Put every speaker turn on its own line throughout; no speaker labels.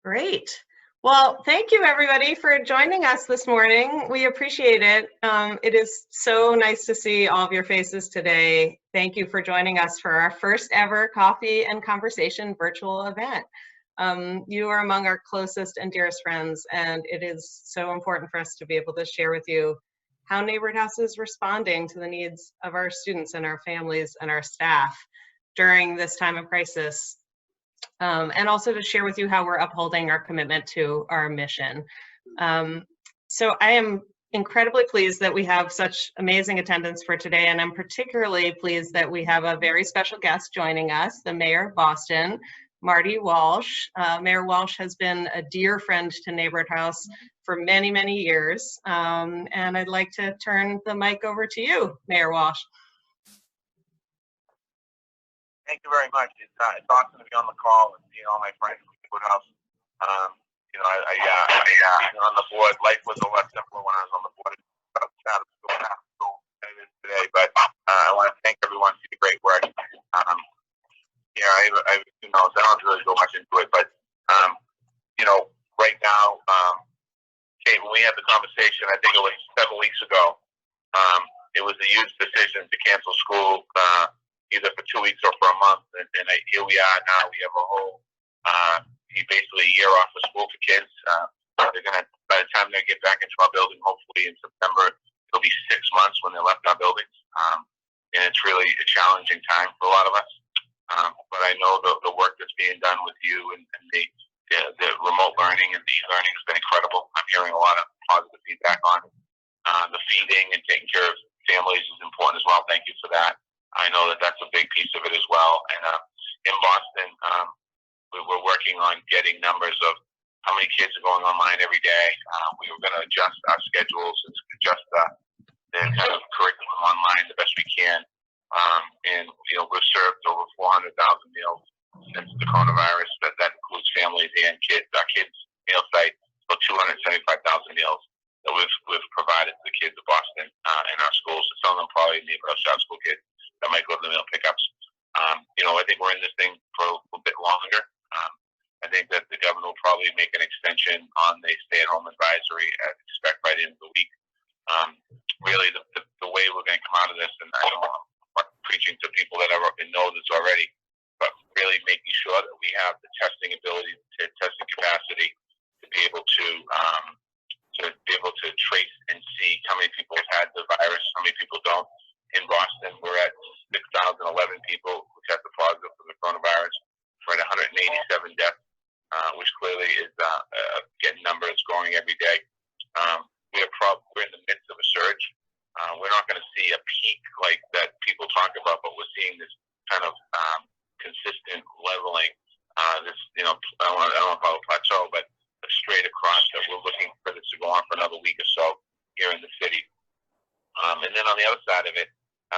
Great. Well, thank you everybody for joining us this morning. We appreciate it. It is so nice to see all of your faces today. Thank you for joining us for our first ever coffee and conversation virtual event. You are among our closest and dearest friends, and it is so important for us to be able to share with you how Neighborhood House is responding to the needs of our students and our families and our staff during this time of crisis. And also to share with you how we're upholding our commitment to our mission. So I am incredibly pleased that we have such amazing attendance for today, and I'm particularly pleased that we have a very special guest joining us, the Mayor of Boston, Marty Walsh. Mayor Walsh has been a dear friend to Neighborhood House for many, many years, and I'd like to turn the mic over to you, Mayor Walsh.
Thank you very much. It's awesome to be on the call and seeing all my friends from Neighbhorhood House. Being on the board, life was a lot simpler when I was on the board. It's out of school now, than it is today. But I want to thank everyone for the great work. I don't really go much into it, but right now, Kate, when we had the conversation, I think it was 7 weeks ago. It was a huge decision to cancel school. Either for 2 weeks or for a month, and here we are now. We have a whole, basically a year off of school for kids. They're gonna, by the time they get back into our building, hopefully in September, it'll be 6 months when they left our buildings, and it's really a challenging time for a lot of us. But I know the work that's being done with you and the remote learning and the e-learning has been incredible. I'm hearing a lot of positive feedback on it. The feeding and taking care of families is important as well. Thank you for that. I know that that's a big piece of it as well. And in Boston, we're working on getting numbers of how many kids are going online every day. We were going to adjust our schedules and adjust the kind of curriculum online the best we can. And we've served over 400,000 meals since the coronavirus. That includes families and kids. Our kids' meal site, about 275,000 meals that we've provided to the kids of Boston in our schools. Some of them probably Neighborhood House school kids that might go to the meal pickups. I think we're in this thing for a little bit longer. I think that the governor will probably make an extension on the stay-at-home advisory, I expect by the end of the week. Really, the way we're going to come out of this, and I don't want to preaching to people that know this already, but really making sure that we have the testing ability, testing capacity to be able to trace and see how many people have had the virus, how many people don't. In Boston, we're at 6,011 people who tested positive for the coronavirus. We're at 187 deaths, which clearly is getting numbers growing every day. We're in the midst of a surge. We're not going to see a peak like that people talk about, but we're seeing this kind of consistent leveling. I don't want to call it a plateau, but straight across that we're looking for this to go on for another week or so here in the city. And then on the other side of it,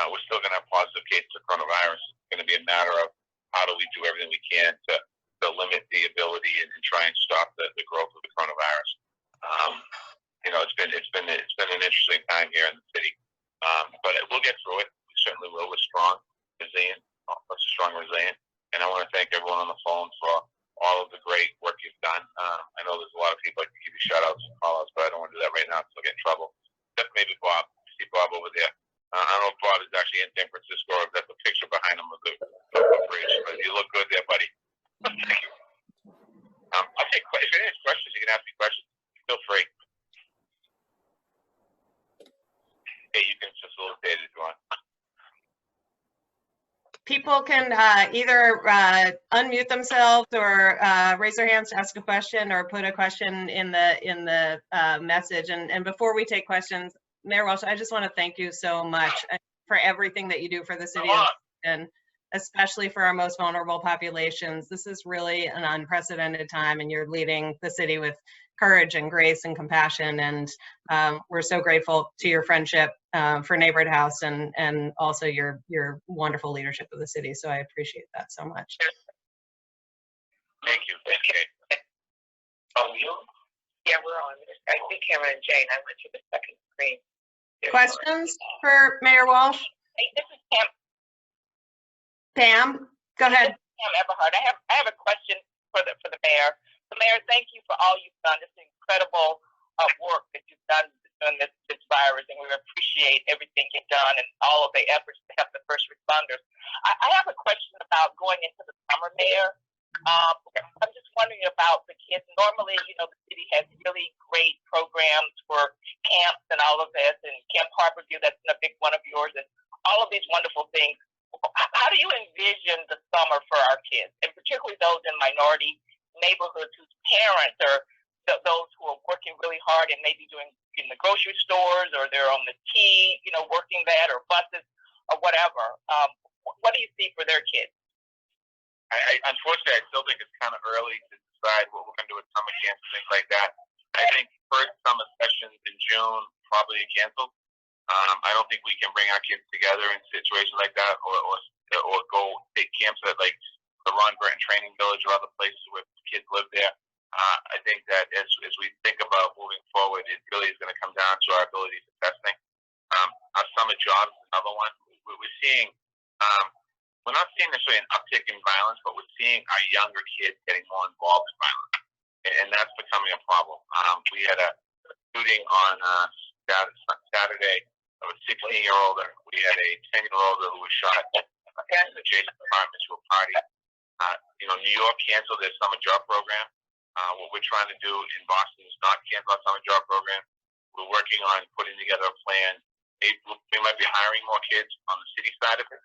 we're still going to have positive cases of coronavirus. It's going to be a matter of how do we do everything we can to limit the ability and try and stop the growth of the coronavirus. It's been an interesting time here in the city, but we'll get through it. We certainly will. We're strong, resilient, and I want to thank everyone on the phone for all of the great work you've done. I know there's a lot of people I can give you shout outs and call outs, but I don't want to do that right now because I'll get in trouble. Except maybe Bob. I see Bob over there. I don't know if Bob is actually in San Francisco or if that's a picture behind him of the bridge, but you look good there, buddy. Thank you. I'll take questions. If you have questions, you can ask me questions. Feel free. Hey, you can facilitate it if you want.
People can either unmute themselves or raise their hands to ask a question or put a question in the message. And before we take questions, Mayor Walsh, I just want to thank you so much for everything that you do for the city of Boston, especially for our most vulnerable populations. This is really an unprecedented time, and you're leading the city with courage and grace and compassion. And we're so grateful to your friendship for Neighborhood House and also your wonderful leadership of the city. So I appreciate that so much.
Thank you. Okay. Oh, you?
Yeah, we're on. I see Cameron and Jane. I went to the second screen.
Questions for Mayor Walsh?
Hey, this is Pam.
Pam, go ahead.
Pam Eberhard. I have a question for the mayor So, Mayor, thank you for all you've done. It's incredible work that you've done during this virus, and we appreciate everything you've done and all of the efforts to help the first responders. I have a question about going into the summer, Mayor. I'm just wondering about the kids. Normally, the city has really great programs for camps and all of this, and Camp Harborview, that's a big one of yours, and all of these wonderful things. How do you envision the summer for our kids, and particularly those in minority neighborhoods whose parents are those who are working really hard and maybe doing in the grocery stores, or they're on the T, working that, or buses, or whatever? What do you see for their kids?
Unfortunately, I still think it's kind of early to decide what we're going to do with summer camps and things like that. I think first summer sessions in June probably canceled. I don't think we can bring our kids together in situations like that, or go take camps at like the Ron Burton Training Village or other places where kids live there. I think that as we think about moving forward, it really is going to come down to our ability to testing. Our summer jobs is another one. We're seeing, we're not seeing necessarily an uptick in violence, but we're seeing our younger kids getting more involved in violence, and that's becoming a problem. We had a shooting on Saturday of a 16-year-old, and we had a 10-year-old who was shot in adjacent apartments to a party. New York canceled their summer job program. What we're trying to do in Boston is not cancel our summer job program. We're working on putting together a plan. We might be hiring more kids on the city side of it,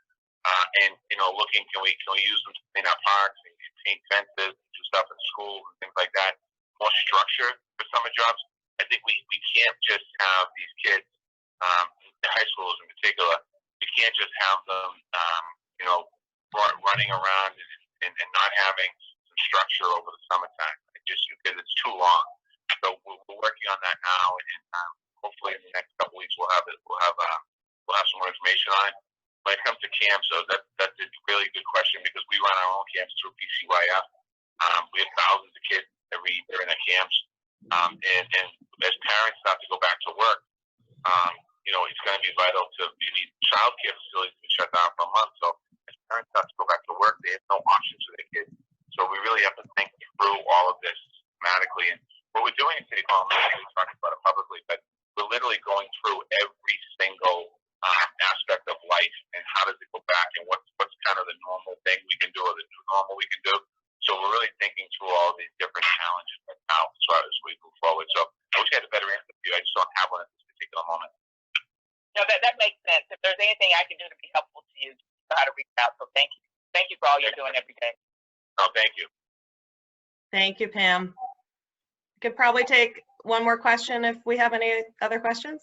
and looking can we use them to clean our parks and paint fences and do stuff in schools and things like that. More structure for summer jobs. I think we can't just have these kids, the high schools in particular. We can't just have them, running around and not having some structure over the summertime. Because it's too long. So we're working on that now, and hopefully in the next couple weeks we'll have some more information on it. When it comes to camps, so that's a really good question, because we run our own camps through PCYF. We have thousands of kids every year in our camps, and as parents start to go back to work, it's going to be vital to need child care facilities to be shut down for a month. So as parents start to go back to work, they have no options for their kids. So we really have to think through all of this systematically. And what we're doing in City Hall, I'm not really talking about it publicly, but we're literally going through every single aspect of life, and how does it go back, and what's kind of the normal thing we can do, or the new normal we can do. So we're really thinking through all of these different challenges right now as we move forward. So I wish I had a better answer for you. I just don't have one at this particular moment.
No, that makes sense. If there's anything I can do to be helpful to you, know how to reach out. So thank you. Thank you for all you're doing every day.
No, thank you.
Thank you, Pam. We could probably take one more question if we have any other questions.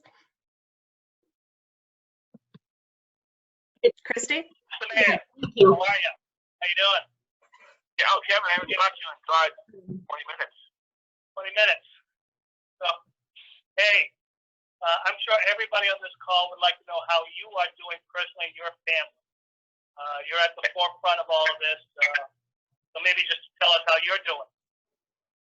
It's Christy.
Thank you. How are you? How you doing?
Yeah, Kevin, I haven't talked to you in God 20 minutes.
20 minutes. So, hey, I'm sure everybody on this call would like to know how you are doing personally and your family. You're at the forefront of all of this. So maybe just tell us how you're doing.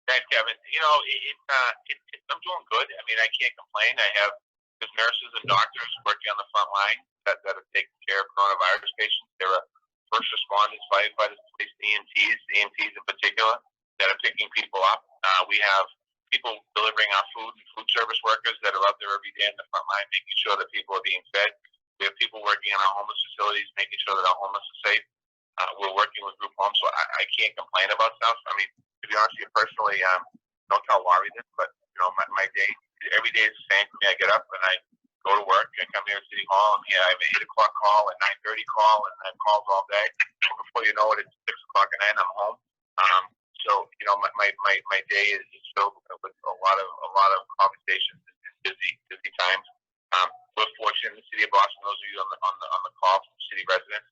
Thanks, Kevin. I'm doing good. I mean, I can't complain. There's nurses and doctors working on the front line that are taking care of coronavirus patients. There are first responders, firefighters, police, EMTs in particular, that are picking people up. We have people delivering our food and food service workers that are out there every day in the front line, making sure that people are being fed. We have people working in our homeless facilities, making sure that our homeless are safe. We're working with group homes, so I can't complain about stuff. I mean, to be honest with you, personally, don't tell Laurie this, but my day, every day is the same for me. I get up and I go to work. I come here at City Hall. I have an 8 o'clock call, a 9:30 call, and I have calls all day. Before you know it, it's 6 o'clock at night and I'm home. So my day is filled with a lot of conversations and busy times. We're fortunate in the city of Boston. Those of you on the call from city residents,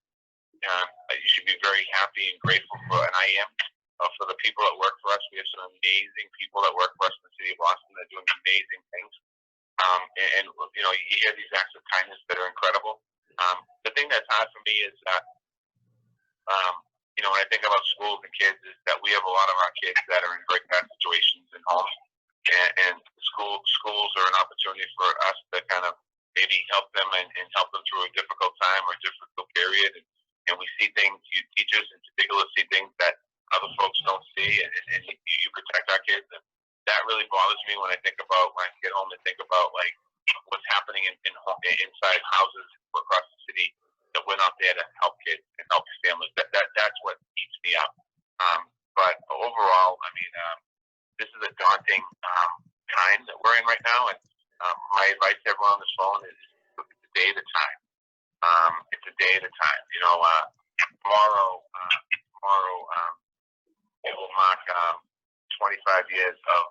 you should be very happy and grateful for, and I am, for the people that work for us. We have some amazing people that work for us in the city of Boston that are doing amazing things. And you hear these acts of kindness that are incredible. The thing that's hard for me is that, when I think about schools and kids, is that we have a lot of our kids that are in very bad situations in homes, and schools are an opportunity for us to kind of maybe help them and help them through a difficult time or a difficult period. And we see things, teachers in particular see things that other folks don't see, and you protect me when I get home and think about like what's happening inside houses across the city, that we're not there to help kids and help families. That's what keeps me up. But overall, I mean, this is a daunting time that we're in right now, and my advice to everyone on this phone is it's a day at a time. It's a day at a time. You know, tomorrow it will mark 25 years of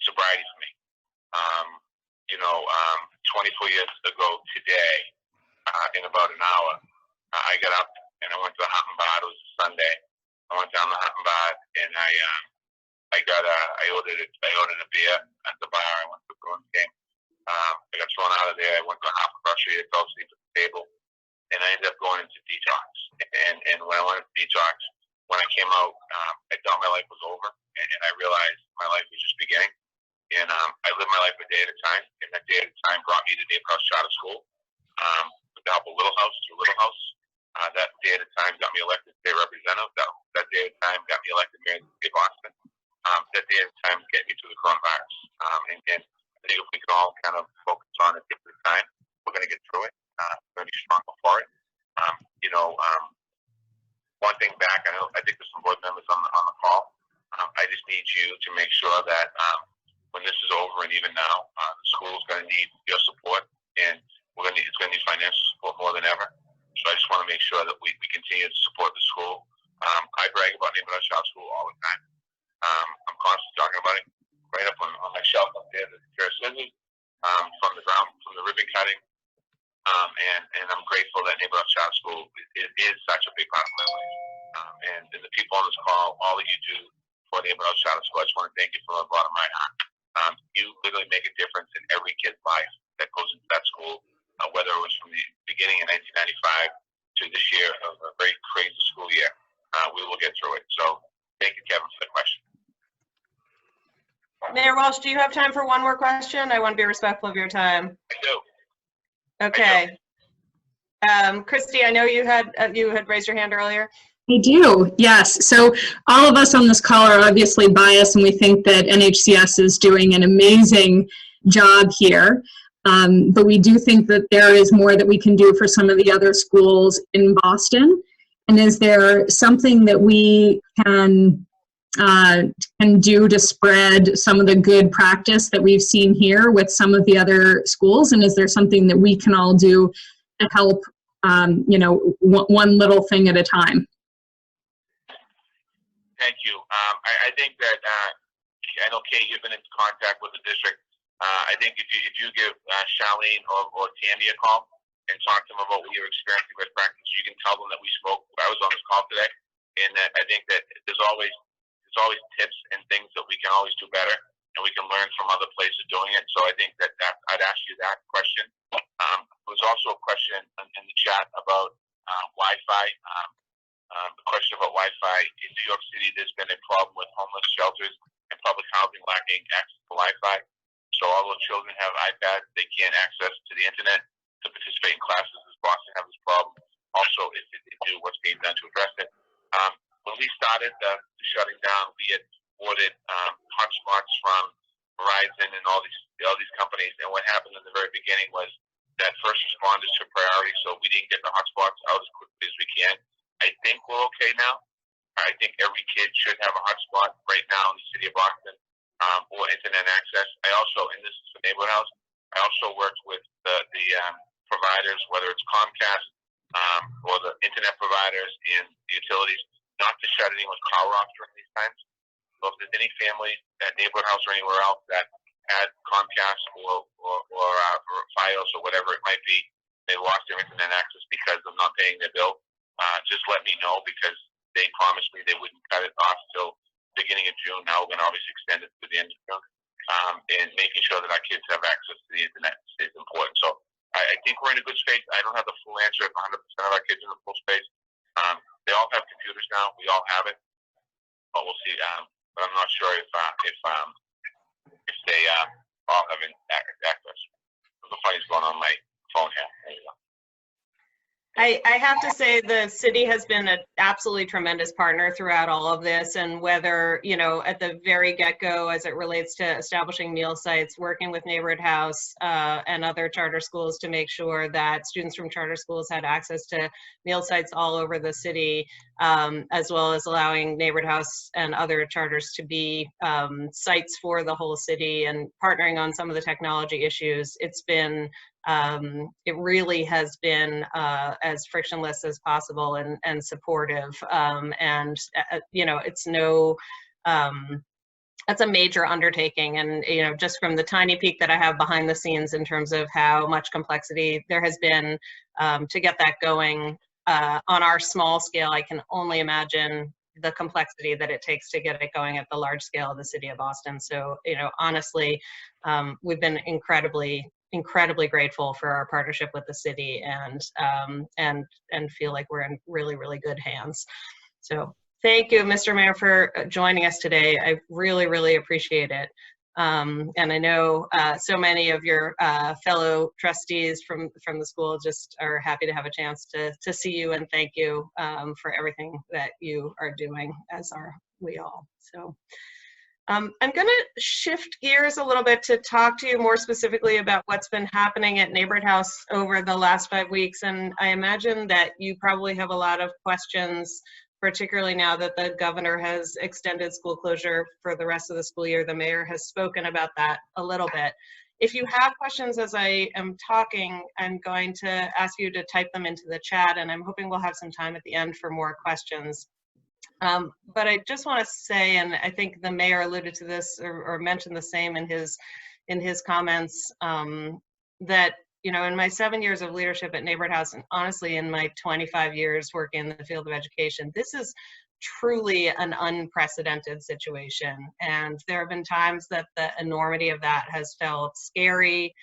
sobriety for me. 24 years ago today, in about an hour, I got up and I went to the Hot and Bar. It was a Sunday. I went down to the Hot and Bar and I ordered a beer at the bar. I went to the Bruins game. I got thrown out of there. I went to a half grocery. I fell asleep at the table, and I ended up going into detox. And when I went into detox, when I came out, I thought my life was over, and I realized my life was just beginning. And I lived my life a day at a time, and that day at a time brought me to Neighbhorhood House Charter School with the help of Little House through Little House. That day at a time got me elected state representative. That day at a time got me elected mayor of the state of Boston. That day at a time get me through the coronavirus. And I think if we can all kind of focus on it at the time, we're going to get through it. We're going to be stronger for it. One thing back, I think there's some board members on the call. I just need you to make sure that when this is over, and even now, the school's going to need your support, and it's going to need financial support more than ever. So I just want to make sure that we continue to support the school. I brag about Neighbhorhood House Charter School all the time. I'm constantly talking about it. Right up on my shelf up there, there's a pair of scissors from the ribbon cutting. And I'm grateful that Neighbhorhood House Charter School is such a big part of my life. And the people on this call, all that you do for Neighbhorhood House Charter School, I just want to thank you from the bottom of my heart. You literally make a difference in every kid's life that goes into that school, whether it was from the beginning in 1995 to this year, a very crazy school year. We will get through it. So thank you, Kevin, for the question.
Mayor Walsh, do you have time for one more question? I want to be respectful of your time.
I do.
Okay. Christy, I know you had raised your hand earlier.
I do, yes. So all of us on this call are obviously biased, and we think that NHCS is doing an amazing job here. But we do think that there is more that we can do for some of the other schools in Boston. And is there something that we can do to spread some of the good practice that we've seen here with some of the other schools? And is there something that we can all do to help, one little thing at a time?
Thank you. I think that I know, Kate, you've been in contact with the district. I think if you give Charlene or Tammy a call and talk to them about what you're experiencing with practice, you can tell them that we spoke. I was on this call today, and that I think that there's always tips and things that we can always do better, and we can learn from other places doing it. So I think that I'd ask you that question. There was also a question in the chat about Wi-Fi. The question about Wi-Fi in New York City, there's been a problem with homeless shelters and public housing lacking access to Wi-Fi. So although children have iPads, they can't access to the internet to participate in classes. As Boston has this problem. Also, if they do, what's being done to address it? When we started the shutting down, we had ordered hotspots from Verizon and all these companies. And what happened in the very beginning was that first responders took priority, so we didn't get the hotspots out as quickly as we can. I think we're okay now. I think every kid should have a hotspot right now in the city of Boston, or internet access. I also, and this is for Neighbhorhood House, I also worked with the providers, whether it's Comcast or the internet providers and the utilities, not to shut anyone power off during these times. So if there's any family at Neighbhorhood House or anywhere else that had Comcast or Fios or whatever it might be, they lost their internet access because of not paying their bill, just let me know, because they promised me they wouldn't cut it off till beginning of June. Now we're going to obviously extend it to the end of June. And making sure that our kids have access to the internet is important. So I think we're in a good space. I don't have the full answer if 100% of our kids are in the full space. They all have computers now. We all have it. But we'll see. But I'm not sure if they all have access. The funny's going on my phone here. There you go.
I have to say the city has been an absolutely tremendous partner throughout all of this, and whether, you know, at the very get-go as it relates to establishing meal sites, working with Neighborhood House and other charter schools to make sure that students from charter schools had access to meal sites all over the city, as well as allowing Neighborhood House and other charters to be sites for the whole city and partnering on some of the technology issues. It's been it really has been as frictionless as possible and supportive. You know, it's no, that's a major undertaking. And, you know, just from the tiny peek that I have behind the scenes in terms of how much complexity there has been to get that going on our small scale, I can only imagine the complexity that it takes to get it going at the large scale of the city of Boston. So, you know, honestly, we've been incredibly grateful for our partnership with the city, and feel like we're in really good hands. So thank you, Mr. Mayor, for joining us today. I really appreciate it. And I know so many of your fellow trustees from the school just are happy to have a chance to see you, and thank you for everything that you are doing, as are we all. So I'm going to shift gears a little bit to talk to you more specifically about what's been happening at Neighborhood House over the last 5 weeks. And I imagine that you probably have a lot of questions, particularly now that the governor has extended school closure for the rest of the school year. The mayor has spoken about that a little bit. If you have questions as I am talking, I'm going to ask you to type them into the chat, and I'm hoping we'll have some time at the end for more questions. But I just want to say, and I think the mayor alluded to this or mentioned the same in his comments, that, you know, in my 7 years of leadership at Neighborhood House, and honestly in my 25 years working in the field of education, this is truly an unprecedented situation. And there have been times that the enormity of that has felt scary,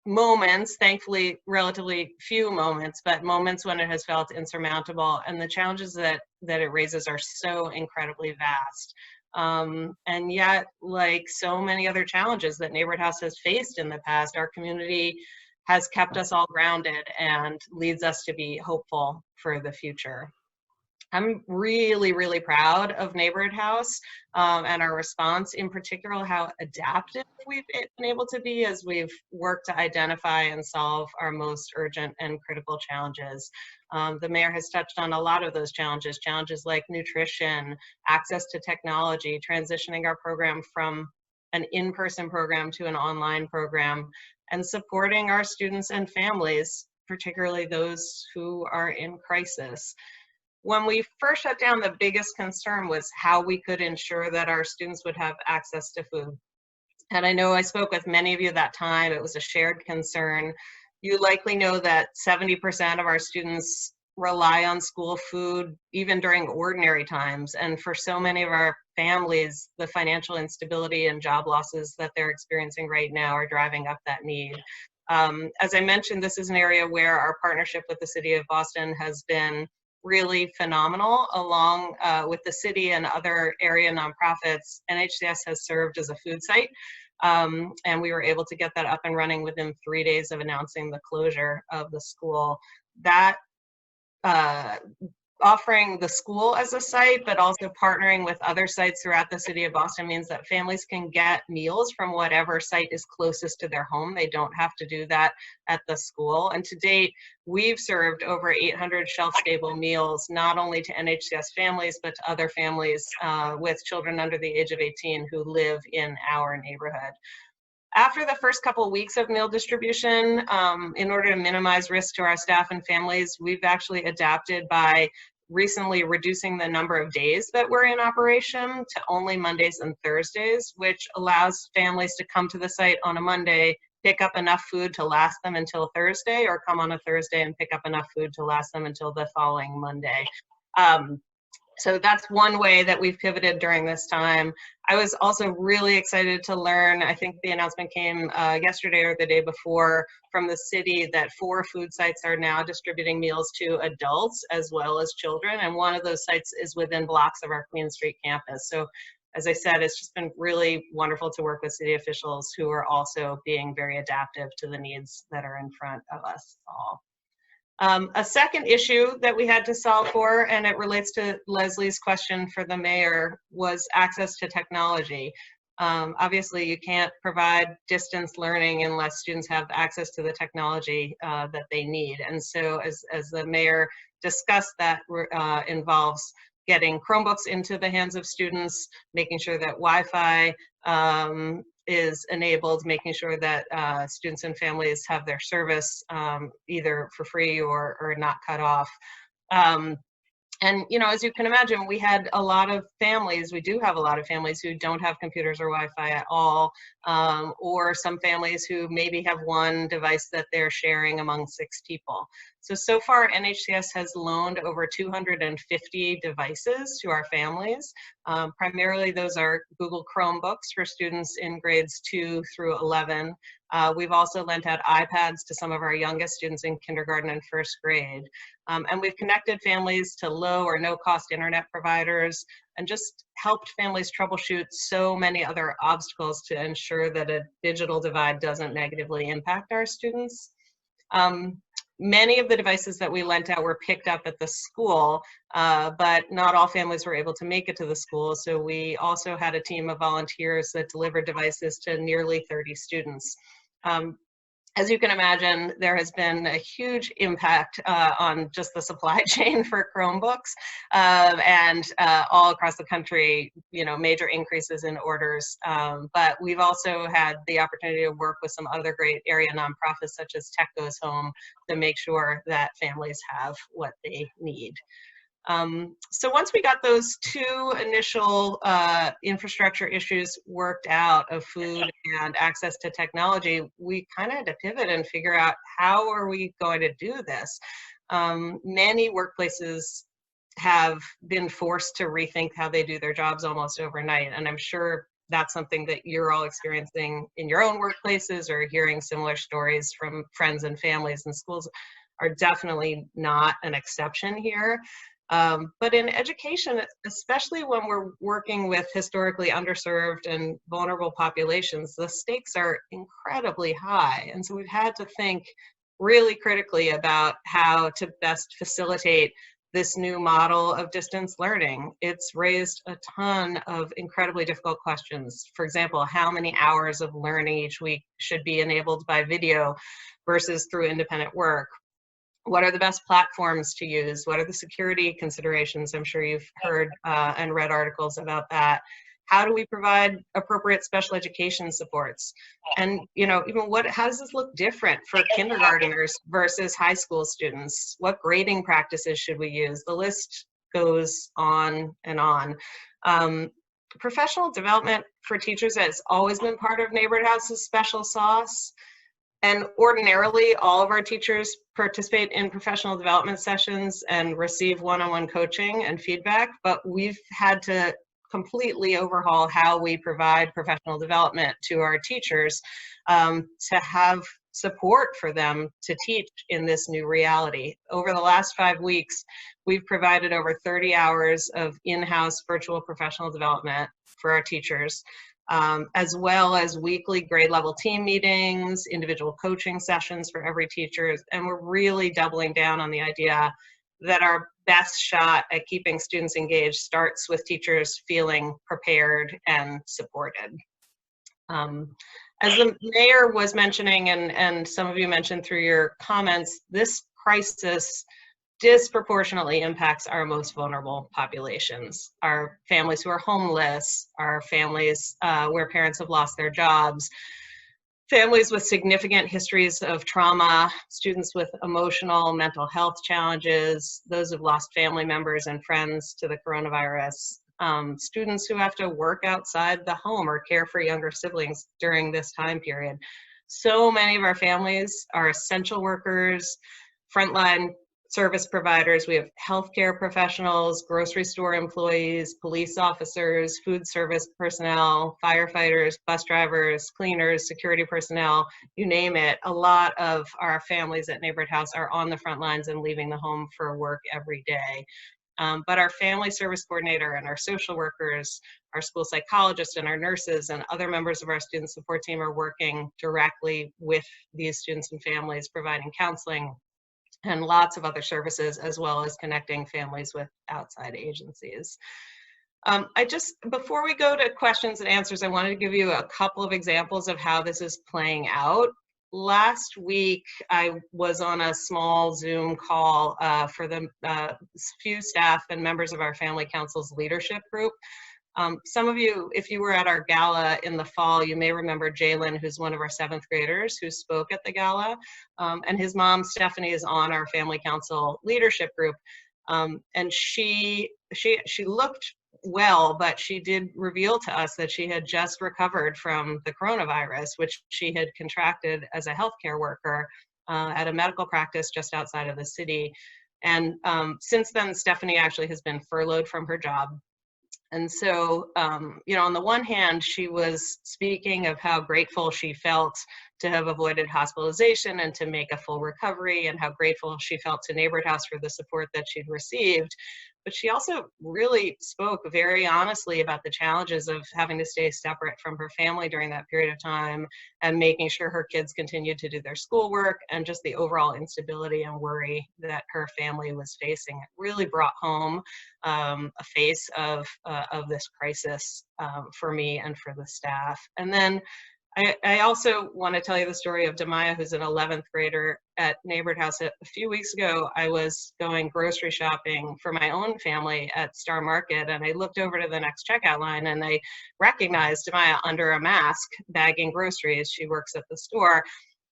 moments, thankfully relatively few moments, but moments when it has felt insurmountable, and the challenges that it raises are so incredibly vast. And yet, like so many other challenges that Neighborhood House has faced in the past, our community has kept us all grounded and leads us to be hopeful for the future. I'm really proud of Neighborhood House and our response, in particular how adaptive we've been able to be as we've worked to identify and solve our most urgent and critical challenges. The mayor has touched on a lot of those challenges like nutrition, access to technology, transitioning our program from an in-person program to an online program, and supporting our students and families, particularly those who are in crisis. When we first shut down, the biggest concern was how we could ensure that our students would have access to food. And I know I spoke with many of you at that time. It was a shared concern. You likely know that 70% of our students rely on school food even during ordinary times. And for so many of our families, the financial instability and job losses that they're experiencing right now are driving up that need. As I mentioned, this is an area where our partnership with the City of Boston has been really phenomenal. Along with the city and other area nonprofits, NHCS has served as a food site, and we were able to get that up and running within 3 days of announcing the closure of the school. That offering the school as a site, but also partnering with other sites throughout the city of Boston means that families can get meals from whatever site is closest to their home. They don't have to do that at the school. And to date, we've served over 800 shelf-stable meals, not only to NHCS families, but to other families with children under the age of 18 who live in our neighborhood. After the first couple of weeks of meal distribution, in order to minimize risk to our staff and families, we've actually adapted by recently reducing the number of days that we're in operation to only Mondays and Thursdays, which allows families to come to the site on a Monday, pick up enough food to last them until Thursday, or come on a Thursday and pick up enough food to last them until the following Monday. So that's one way that we've pivoted during this time. I was also really excited to learn, I think the announcement came yesterday or the day before from the city, that 4 food sites are now distributing meals to adults as well as children. And one of those sites is within blocks of our Queen Street campus. So as I said, it's just been really wonderful to work with city officials who are also being very adaptive to the needs that are in front of us all. A second issue that we had to solve for, and it relates to Leslie's question for the mayor, was access to technology. Obviously, you can't provide distance learning unless students have access to the technology that they need. And so as the mayor discussed, that involves getting Chromebooks into the hands of students, making sure that Wi-Fi is enabled, making sure that students and families have their service either for free or not cut off. And, you know, as you can imagine, we had a lot of families, we do have a lot of families who don't have computers or Wi-Fi at all, or some families who maybe have one device that they're sharing among 6 people. So far, NHCS has loaned over 250 devices to our families. Primarily, those are Google Chromebooks for students in grades 2 through 11. We've also lent out iPads to some of our youngest students in kindergarten and 1st grade. And we've connected families to low or no cost internet providers and just helped families troubleshoot so many other obstacles to ensure that a digital divide doesn't negatively impact our students. Many of the devices that we lent out were picked up at the school, but not all families were able to make it to the school. So we also had a team of volunteers that delivered devices to nearly 30 students. As you can imagine, there has been a huge impact on just the supply chain for Chromebooks, and all across the country, you know, major increases in orders. But we've also had the opportunity to work with some other great area nonprofits such as Tech Goes Home to make sure that families have what they need. So once we got those 2 initial infrastructure issues worked out of food and access to technology, we kind of had to pivot and figure out how are we going to do this. Many workplaces have been forced to rethink how they do their jobs almost overnight, and I'm sure that's something that you're all experiencing in your own workplaces, or hearing similar stories from friends and families, and schools are definitely not an exception here. But in education, especially when we're working with historically underserved and vulnerable populations, the stakes are incredibly high. And so we've had to think really critically about how to best facilitate this new model of distance learning. It's raised a ton of incredibly difficult questions. For example, how many hours of learning each week should be enabled by video versus through independent work? What are the best platforms to use? What are the security considerations? I'm sure you've heard and read articles about that. How do we provide appropriate special education supports? And, you know, even how does this look different for kindergarteners versus high school students? What grading practices should we use? The list goes on and on. Professional development for teachers has always been part of Neighborhood House's special sauce. And ordinarily, all of our teachers participate in professional development sessions and receive one-on-one coaching and feedback, but we've had to completely overhaul how we provide professional development to our teachers to have support for them to teach in this new reality. Over the last 5 weeks, we've provided over 30 hours of in-house virtual professional development for our teachers. As well as weekly grade level team meetings, individual coaching sessions for every teacher. And we're really doubling down on the idea that our best shot at keeping students engaged starts with teachers feeling prepared and supported. As the mayor was mentioning, and some of you mentioned through your comments, this crisis disproportionately impacts our most vulnerable populations, our families who are homeless, our families where parents have lost their jobs, families with significant histories of trauma, students with emotional, mental health challenges, those who've lost family members and friends to the coronavirus, students who have to work outside the home or care for younger siblings during this time period. So many of our families are essential workers, frontline service providers. We have healthcare professionals, grocery store employees, police officers, food service personnel, firefighters, bus drivers, cleaners, security personnel, you name it. A lot of our families at Neighborhood House are on the front lines and leaving the home for work every day. But our family service coordinator and our social workers, our school psychologists and our nurses and other members of our student support team are working directly with these students and families, providing counseling, and lots of other services, as well as connecting families with outside agencies. Before we go to questions and answers, I wanted to give you a couple of examples of how this is playing out. Last week, I was on a small Zoom call for the few staff and members of our Family Council's leadership group. Some of you, if you were at our gala in the fall, you may remember Jalen, who's one of our 7th graders who spoke at the gala, and his mom, Stephanie, is on our Family Council leadership group. And she looked well, but she did reveal to us that she had just recovered from the coronavirus, which she had contracted as a healthcare worker at a medical practice just outside of the city. And since then, Stephanie actually has been furloughed from her job. And so, you know, on the one hand, she was speaking of how grateful she felt to have avoided hospitalization and to make a full recovery, and how grateful she felt to Neighborhood House for the support that she'd received. But she also really spoke very honestly about the challenges of having to stay separate from her family during that period of time, and making sure her kids continued to do their schoolwork, and just the overall instability and worry that her family was facing. It really brought home a face of this crisis for me and for the staff. And then I also want to tell you the story of Demaya, who's an 11th grader at Neighborhood House. A few weeks ago, I was going grocery shopping for my own family at Star Market, and I looked over to the next checkout line, and I recognized Demaya under a mask bagging groceries. She works at the store.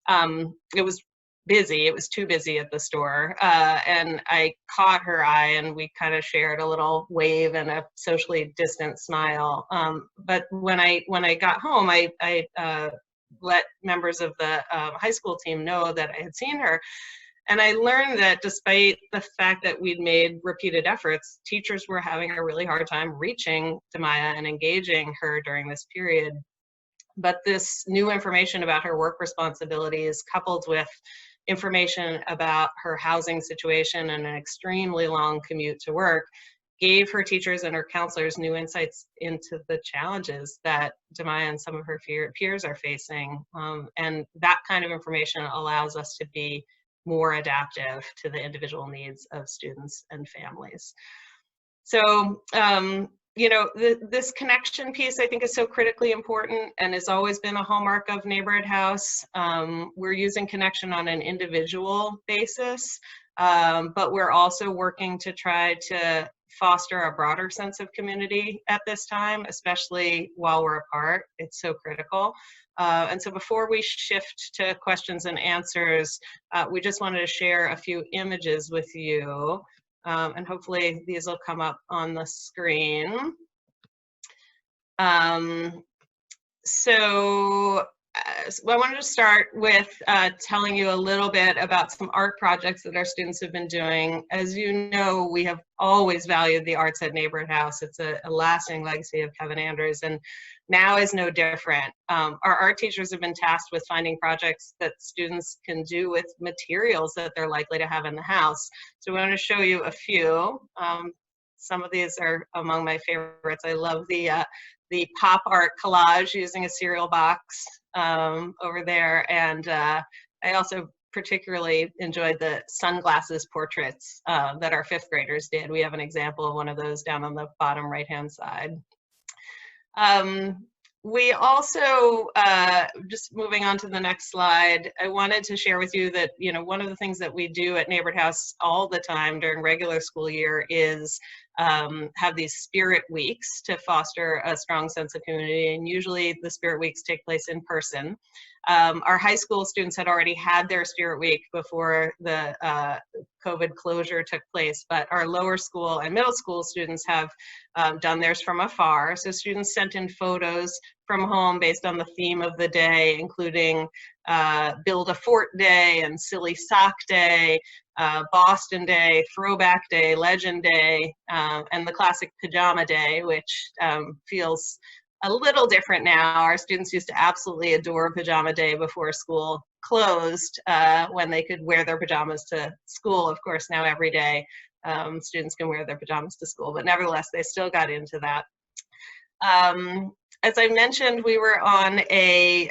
It was busy. It was too busy at the store. And I caught her eye, and we kind of shared a little wave and a socially distant smile. But when I got home, I let members of the high school team know that I had seen her. And I learned that despite the fact that we'd made repeated efforts, teachers were having a really hard time reaching Demaya and engaging her during this period. But this new information about her work responsibilities, coupled with information about her housing situation and an extremely long commute to work, gave her teachers and her counselors new insights into the challenges that Demaya and some of her peers are facing. And that kind of information allows us to be more adaptive to the individual needs of students and families. So, you know, this connection piece, I think, is so critically important and has always been a hallmark of Neighborhood House. We're using connection on an individual basis, but we're also working to try to foster a broader sense of community at this time, especially while we're apart. It's so critical. And so before we shift to questions and answers, we just wanted to share a few images with you. And hopefully these will come up on the screen. So I wanted to start with telling you a little bit about some art projects that our students have been doing. As you know, we have always valued the arts at Neighborhood House. It's a lasting legacy of Kevin Anders, and now is no different. Our art teachers have been tasked with finding projects that students can do with materials that they're likely to have in the house. So we want to show you a few. Some of these are among my favorites. I love the pop art collage using a cereal box over there. And I also particularly enjoyed the sunglasses portraits that our 5th graders did. We have an example of one of those down on the bottom right-hand side. We also, just moving on to the next slide, I wanted to share with you that, you know, one of the things that we do at Neighborhood House all the time during regular school year is have these spirit weeks to foster a strong sense of community, and usually the spirit weeks take place in person. Our high school students had already had their spirit week before the COVID closure took place, but our lower school and middle school students have done theirs from afar. So students sent in photos from home based on the theme of the day, including Build a Fort Day and Silly Sock Day, Boston Day, Throwback Day, Legend Day, and the classic Pajama Day, which feels a little different now. Our students used to absolutely adore Pajama Day before school closed, when they could wear their pajamas to school. Of course, now every day students can wear their pajamas to school, but nevertheless, they still got into that. As I mentioned, we were on a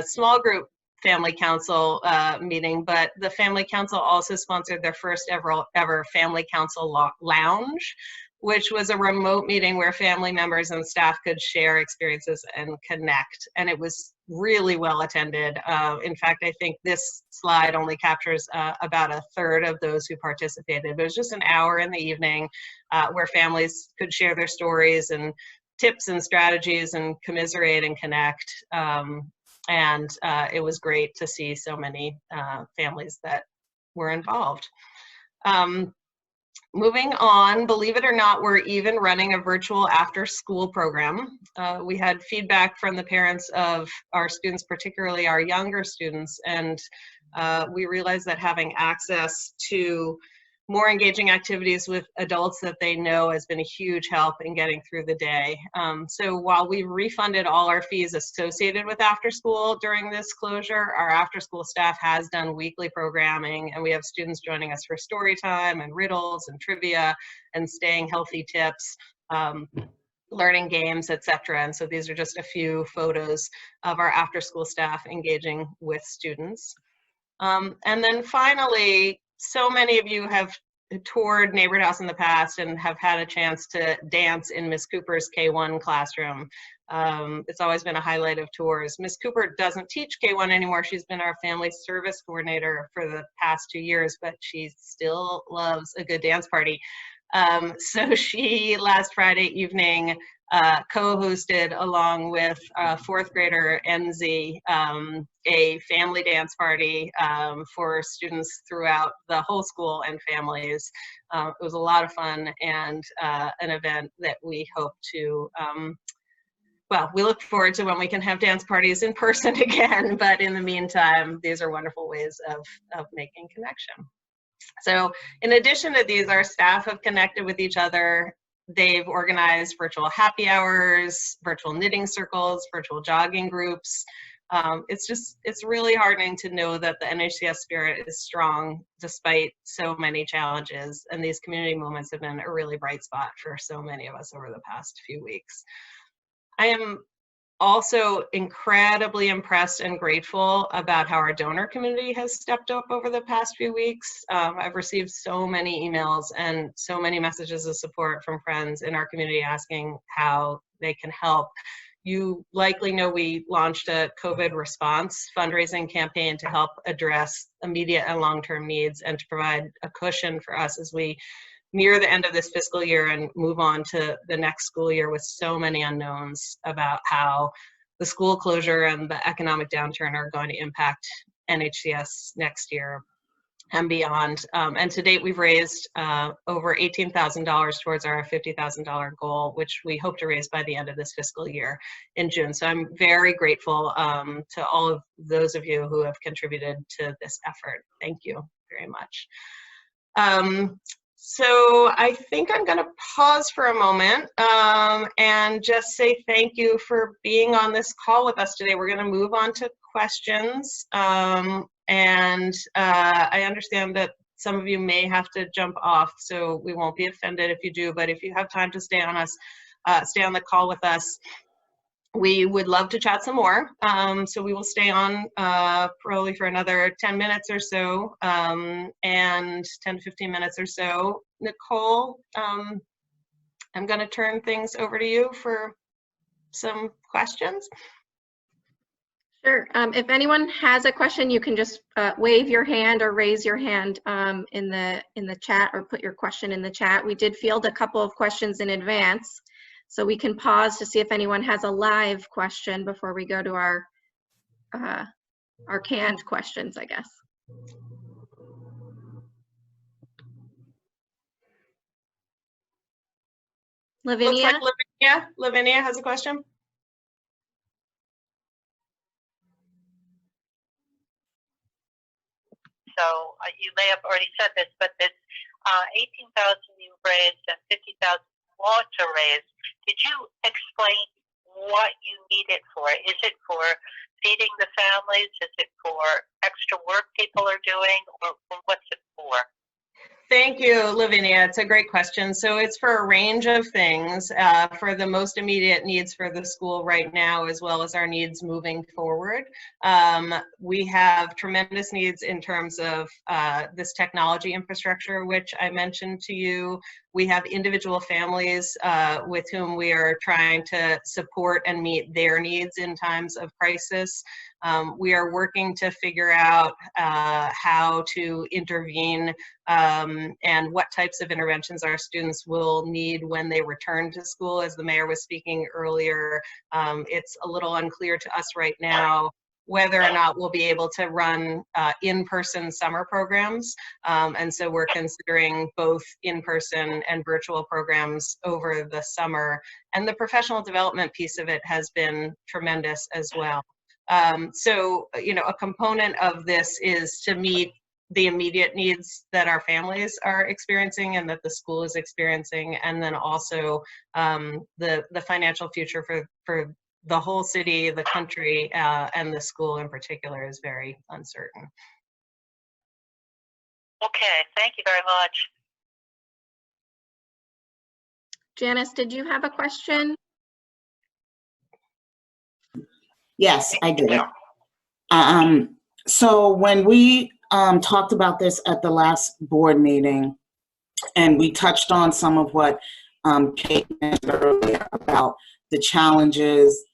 small group family council meeting, but the family council also sponsored their first ever family council lounge, which was a remote meeting where family members and staff could share experiences and connect. And it was really well attended. In fact, I think this slide only captures about a third of those who participated. But it was just an hour in the evening where families could share their stories and tips and strategies and commiserate and connect. And it was great to see so many families that were involved. Moving on, believe it or not, we're even running a virtual after-school program. We had feedback from the parents of our students, particularly our younger students, and we realized that having access to more engaging activities with adults that they know has been a huge help in getting through the day. So while we refunded all our fees associated with after school during this closure, our after school staff has done weekly programming, and we have students joining us for story time and riddles and trivia and staying healthy tips, learning games, etc. And so these are just a few photos of our after school staff engaging with students. And then finally, so many of you have toured Neighborhood House in the past and have had a chance to dance in Miss Cooper's K1 classroom. It's always been a highlight of tours. Miss Cooper doesn't teach K1 anymore. She's been our family service coordinator for the past 2 years, but she still loves a good dance party. So she, last Friday evening, co-hosted along with fourth grader Enzi a family dance party for students throughout the whole school and families. It was a lot of fun and an event that we hope to, well, we look forward to when we can have dance parties in person again, but in the meantime, these are wonderful ways of making connection. So in addition to these, our staff have connected with each other. They've organized virtual happy hours, virtual knitting circles, virtual jogging groups. It's really heartening to know that the NHCS spirit is strong despite so many challenges. And these community moments have been a really bright spot for so many of us over the past few weeks. I am also incredibly impressed and grateful about how our donor community has stepped up over the past few weeks. I've received so many emails and so many messages of support from friends in our community asking how they can help. You likely know we launched a COVID response fundraising campaign to help address immediate and long-term needs and to provide a cushion for us as we near the end of this fiscal year and move on to the next school year with so many unknowns about how the school closure and the economic downturn are going to impact NHCS next year and beyond. And to date, we've raised over $18,000 towards our $50,000 goal, which we hope to raise by the end of this fiscal year in June. So I'm very grateful to all of those of you who have contributed to this effort. Thank you very much. So I think I'm going to pause for a moment and just say thank you for being on this call with us today. We're going to move on to questions. And I understand that some of you may have to jump off, so we won't be offended if you do. But if you have time to stay on the call with us, we would love to chat some more. So we will stay on probably for another 10 minutes or so, and 10 to 15 minutes or so. Nicole, I'm going to turn things over to you for some questions.
Sure. If anyone has a question, you can just wave your hand or raise your hand in the chat, or put your question in the chat. We did field a couple of questions in advance, so we can pause to see if anyone has a live question before we go to our canned questions, I guess. Lavinia?
Looks like Lavinia has a question.
So you may have already said this, but this 18,000 you raised and 50,000 more to raise. Did you explain what you need it for? Is it for feeding the families? Is it for extra work people are doing, or what's it for?
Thank you, Lavinia. It's a great question. So it's for a range of things, for the most immediate needs for the school right now, as well as our needs moving forward. We have tremendous needs in terms of this technology infrastructure, which I mentioned to you. We have individual families with whom we are trying to support and meet their needs in times of crisis. We are working to figure out how to intervene and what types of interventions our students will need when they return to school. As the mayor was speaking earlier, it's a little unclear to us right now whether or not we'll be able to run in-person summer programs. And so we're considering both in-person and virtual programs over the summer. And the professional development piece of it has been tremendous as well. So, you know, a component of this is to meet the immediate needs that our families are experiencing and that the school is experiencing, and then also the financial future for the whole city, the country, and the school in particular is very uncertain.
Okay, thank you very much.
Janice, did you have a question?
Yes, I did. So when we talked about this at the last board meeting, and we touched on some of what Kate mentioned earlier about the challenges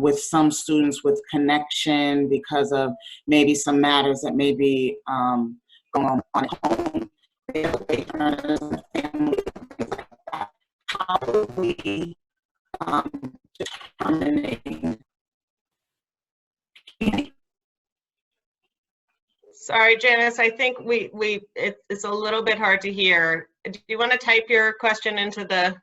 with some students with connection because of maybe some matters that may be going on at home, how are we determining?
Sorry, Janice, I think it's a little bit hard to hear. Do you want to type your question into the?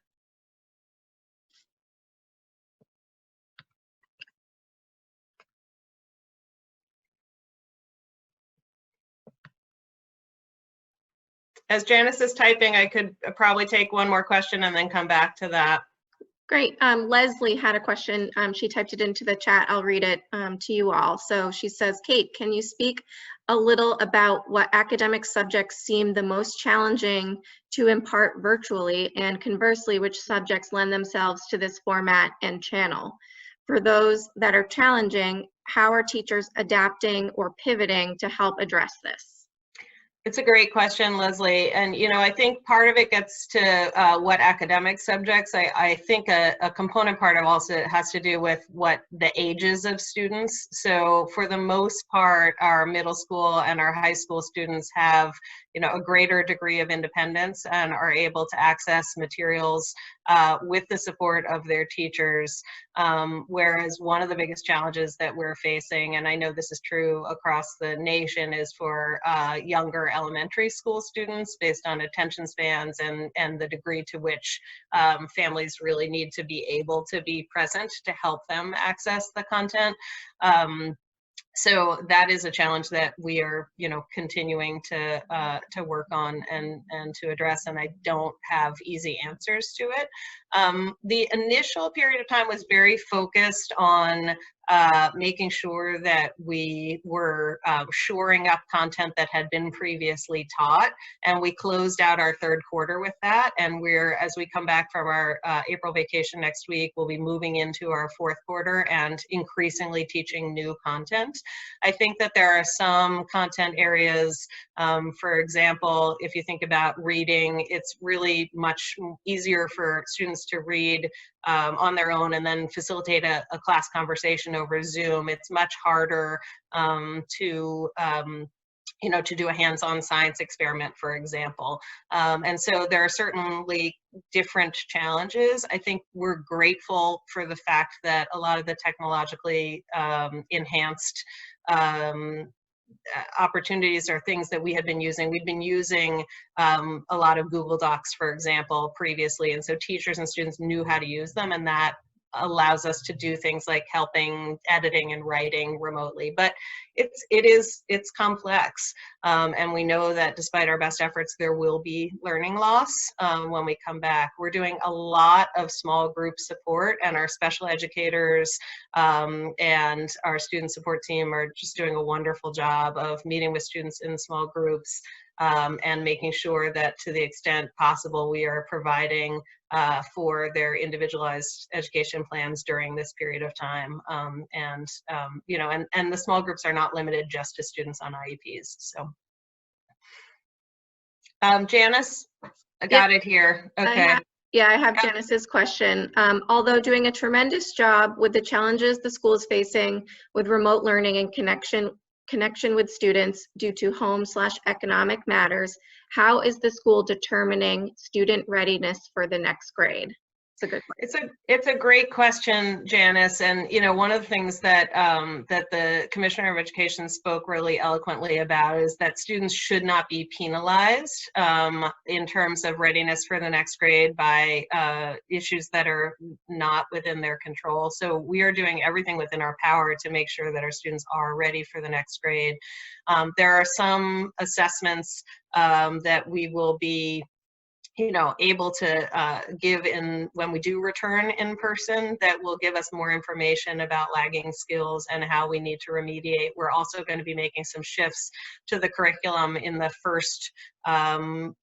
As Janice is typing, I could probably take one more question and then come back to that.
Great. Leslie had a question. She typed it into the chat. I'll read it to you all. So she says, Kate, can you speak a little about what academic subjects seem the most challenging to impart virtually, and conversely, which subjects lend themselves to this format and channel? For those that are challenging, how are teachers adapting or pivoting to help address this?
It's a great question, Leslie. And, you know, I think part of it gets to what academic subjects. I think a component part of also has to do with what the ages of students. So for the most part, our middle school and our high school students have, you know, a greater degree of independence and are able to access materials with the support of their teachers. Whereas one of the biggest challenges that we're facing, and I know this is true across the nation, is for younger elementary school students based on attention spans and the degree to which families really need to be able to be present to help them access the content. So that is a challenge that we are, you know, continuing to work on and to address, and I don't have easy answers to it. The initial period of time was very focused on making sure that we were shoring up content that had been previously taught, and we closed out our third quarter with that. And as we come back from our April vacation next week, we'll be moving into our fourth quarter and increasingly teaching new content. I think that there are some content areas, for example, if you think about reading, it's really much easier for students to read on their own and then facilitate a class conversation over Zoom. It's much harder you know, to do a hands-on science experiment, for example. And so there are certainly different challenges. I think we're grateful for the fact that a lot of the technologically enhanced opportunities are things that we had been using. We've been using a lot of Google Docs, for example, previously, and so teachers and students knew how to use them, and that allows us to do things like helping editing and writing remotely. But it's complex, and we know that despite our best efforts, there will be learning loss when we come back. We're doing a lot of small group support, and our special educators and our student support team are just doing a wonderful job of meeting with students in small groups and making sure that to the extent possible we are providing for their individualized education plans during this period of time. You know, and the small groups are not limited just to students on IEPs. So, Janice, I got it here. Okay.
I have Janice's question. Although doing a tremendous job with the challenges the school is facing with remote learning and connection with students due to home/economic matters, how is the school determining student readiness for the next grade? It's a good question.
It's a great question, Janice. And you know, one of the things that that the Commissioner of Education spoke really eloquently about is that students should not be penalized in terms of readiness for the next grade by issues that are not within their control. So we are doing everything within our power to make sure that our students are ready for the next grade. There are some assessments that we will be, you know, able to give in when we do return in person that will give us more information about lagging skills and how we need to remediate. We're also going to be making some shifts to the curriculum in the first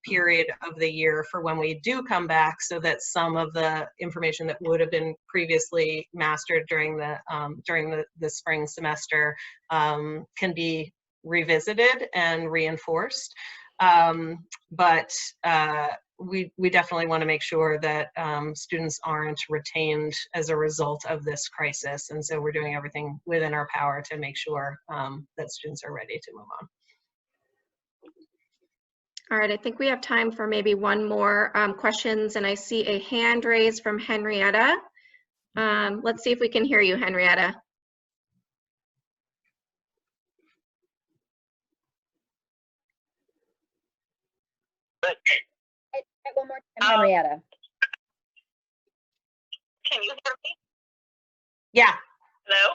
period of the year for when we do come back, so that some of the information that would have been previously mastered during the spring semester can be revisited and reinforced. We definitely want to make sure that students aren't retained as a result of this crisis. And so we're doing everything within our power to make sure that students are ready to move on.
All right, I think we have time for maybe one more questions, and I see a hand raised from Henrietta. Let's see if we can hear you, Henrietta.
One more time, Henrietta.
Can you hear me?
Yeah.
Hello?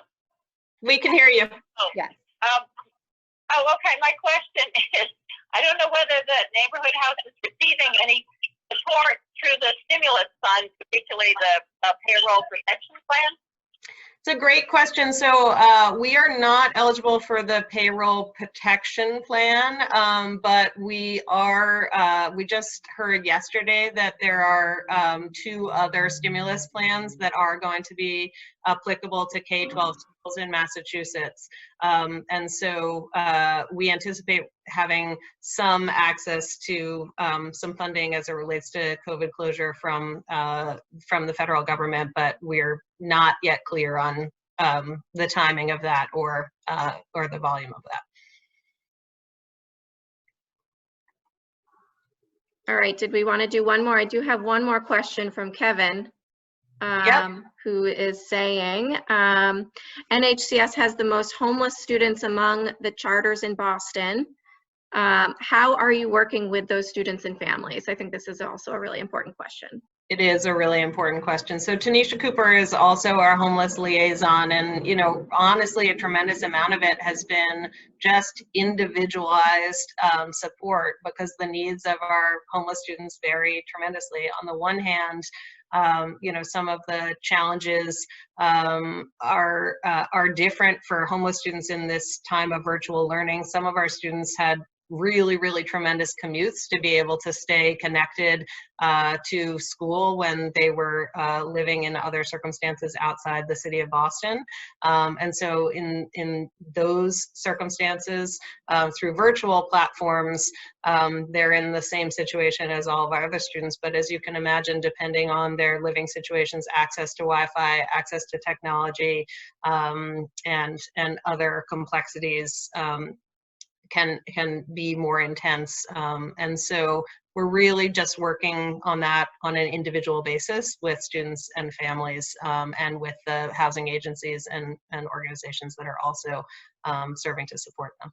We can hear you.
Oh,
Yes.
Okay. My question is, I don't know whether the Neighborhood House is receiving any support through the stimulus fund, particularly the payroll protection plan.
It's a great question. So we are not eligible for the payroll protection plan, but we are, we just heard yesterday that there are 2 other stimulus plans that are going to be applicable to K-12 schools in Massachusetts. And so we anticipate having some access to some funding as it relates to COVID closure from the federal government, but we're not yet clear on the timing of that or the volume of that.
All right, did we want to do one more? I do have one more question from Kevin, who is saying, NHCS has the most homeless students among the charters in Boston. How are you working with those students and families? I think this is also a really important question.
It is a really important question. So Tanisha Cooper is also our homeless liaison, and you know, honestly, a tremendous amount of it has been just individualized support, because the needs of our homeless students vary tremendously. On the one hand, you know, some of the challenges are different for homeless students in this time of virtual learning. Some of our students had really tremendous commutes to be able to stay connected to school when they were living in other circumstances outside the city of Boston. And so in those circumstances, through virtual platforms, they're in the same situation as all of our other students. But as you can imagine, depending on their living situations, access to Wi-Fi, access to technology, and other complexities can be more intense. And so we're really just working on that on an individual basis with students and families, and with the housing agencies and organizations that are also serving to support them.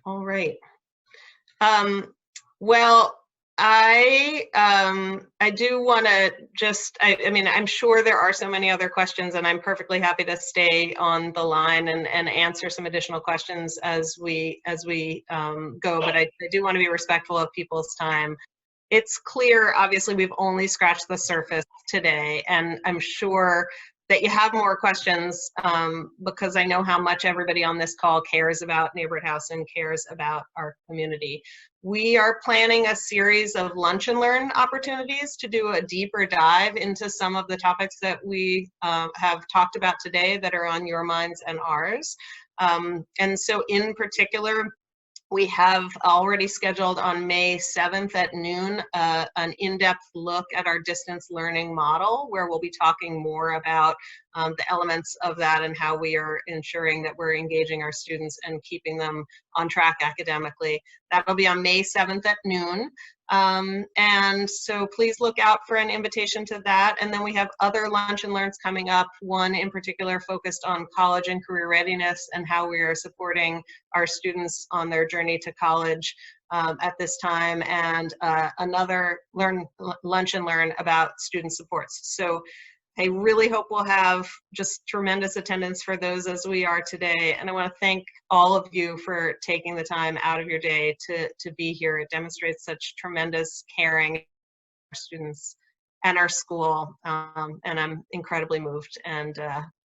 All right. Well, I do want to just, I mean, I'm sure there are so many other questions, and I'm perfectly happy to stay on the line and answer some additional questions as we go, but I do want to be respectful of people's time. It's clear, obviously, we've only scratched the surface today, and I'm sure that you have more questions, because I know how much everybody on this call cares about Neighborhood House and cares about our community. We are planning a series of lunch and learn opportunities to do a deeper dive into some of the topics that we have talked about today that are on your minds and ours. And so in particular, we have already scheduled on May 7th at noon an in-depth look at our distance learning model, where we'll be talking more about the elements of that and how we are ensuring that we're engaging our students and keeping them on track academically. That'll be on May 7th at noon. And so please look out for an invitation to that. And then we have other lunch and learns coming up, one in particular focused on college and career readiness and how we are supporting our students on their journey to college at this time, and another lunch and learn about student supports. So I really hope we'll have just tremendous attendance for those as we are today. And I want to thank all of you for taking the time out of your day to be here. It demonstrates such tremendous caring for our students and our school. And I'm incredibly moved and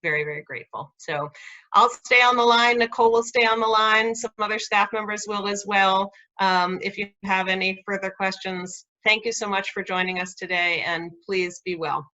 very, very grateful. So I'll stay on the line. Nicole will stay on the line. Some other staff members will as well. If you have any further questions, thank you so much for joining us today, and please be well.